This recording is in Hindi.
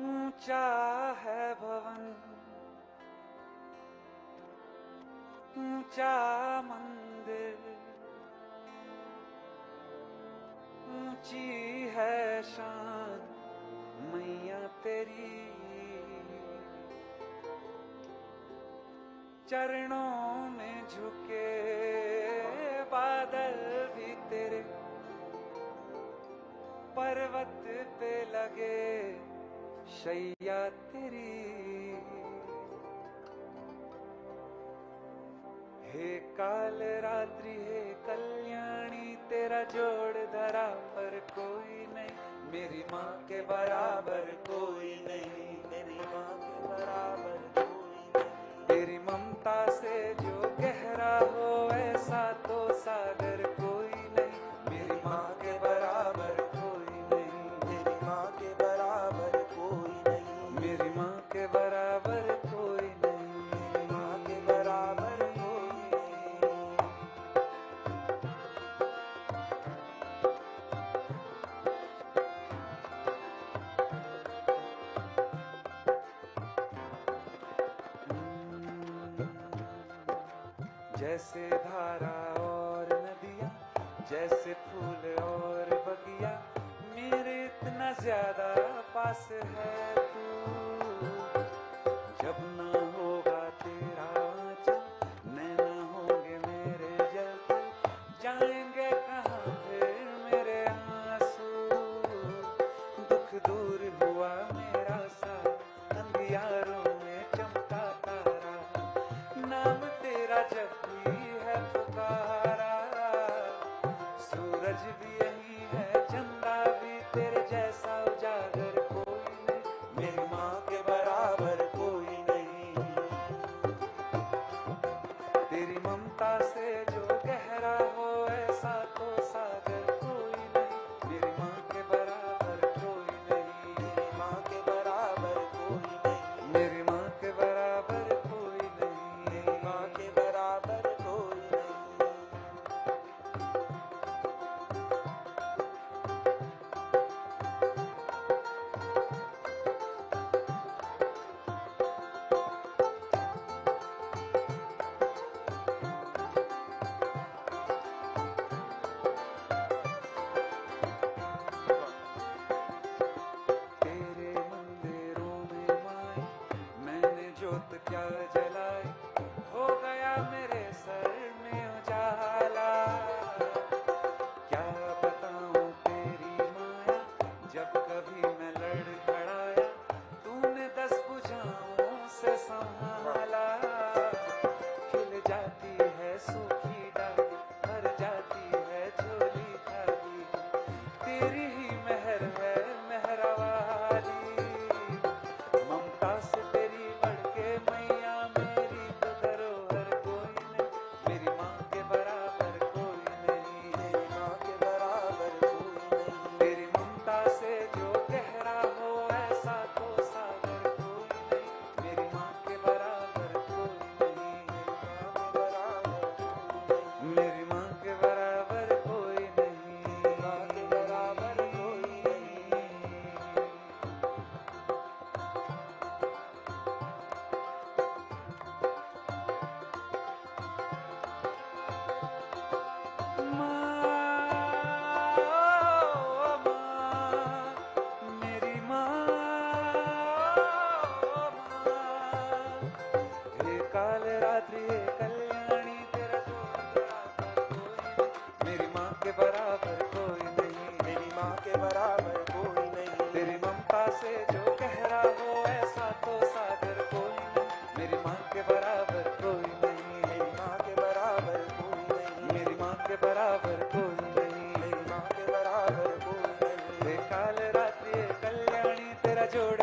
ऊंचा है भवन, ऊंचा मंदिर, ऊंची है शान मैया तेरी। चरणों में झुके बादल भी तेरे, पर्वत पे लगे शैया तेरी। हे काल रात्रि हे कल्याणी, तेरा जोड़ धरा पर कोई नहीं, मेरी माँ के बराबर कोई नहीं, मेरी माँ के बराबर कोई नहीं। तेरी ममता से जो गहरा हो ऐसा तो सागर कोई नहीं, मेरी माँ के बराबर कोई नहीं, मेरी माँ के बराबर कोई नहीं, मेरी माँ के बराबर कोई नहीं, मेरी माँ के बराबर कोई नहीं। जैसे धारा और नदियाँ, जैसे फूल और बगिया, मेरे इतना ज्यादा पास है तू। जब ना होगा तेरा आंचल, नैना होंगे मेरे जलते, जाएंगे कहाँ फिर मेरे आंसू। दुख दूर हुआ मेरा सा, अंधियारों में चमका तारा, नाम तेरा जब भी है पुकारा। सूरज भी यही है, चंदा भी तेरे जैसा उजागर कोई नहीं, मेरी माँ के बराबर कोई नहीं। तेरी ममता से जो गहरा हो ऐसा तो सागर कोई नहीं, मेरी माँ के बराबर कोई नहीं, मेरी माँ के बराबर कोई नहीं, मेरी माँ के बराबर कोई नहीं, मेरी माँ के बराबर कोई नहीं। तेरे मंदिरों में माई मैंने जोत क्या जलाई, हो गया मेरे सर में उजाला। क्या बताऊं तेरी माया, जब कभी मैं लड़ खड़ाया, तूने 10 बुझाओं से संभाला। खिल जाती है सूखी डाली, भर जाती है झोली खाली, तेरी ही मेहर है मेहरा वाली। ममता से तेरी बढ़ के मैया मेरी तो धरोहर कोई नहीं, मेरी माँ के बराबर कोई नहीं, मेरी माँ के बराबर कोई नहीं। तेरी ममता से जो गहरा हो ऐसा तो सागर कोई नहीं, मेरी माँ के बराबर कोई नहीं, मेरी माँ के बराबर कोई नहीं, मेरी माँ के बराबर कोई नहीं, मेरी माँ के बराबर। मेरी माँ, हे काल रात्रि हे कल्याणी, तेरा जोड़ बराबर कोई नहीं, मेरी माँ के बराबर कोई नहीं, मेरी माँ के बराबर कोई नहीं। तेरी ममता से जो गहरा हो ऐसा तो सागर कोई नहीं, मेरी माँ के बराबर कोई नहीं, मेरी माँ के बराबर कोई नहीं, मेरी माँ के बराबर कोई नहीं, मेरी माँ के बराबर कोई नहीं। हे काल रात्रि हे कल्याणी, तेरा जोड़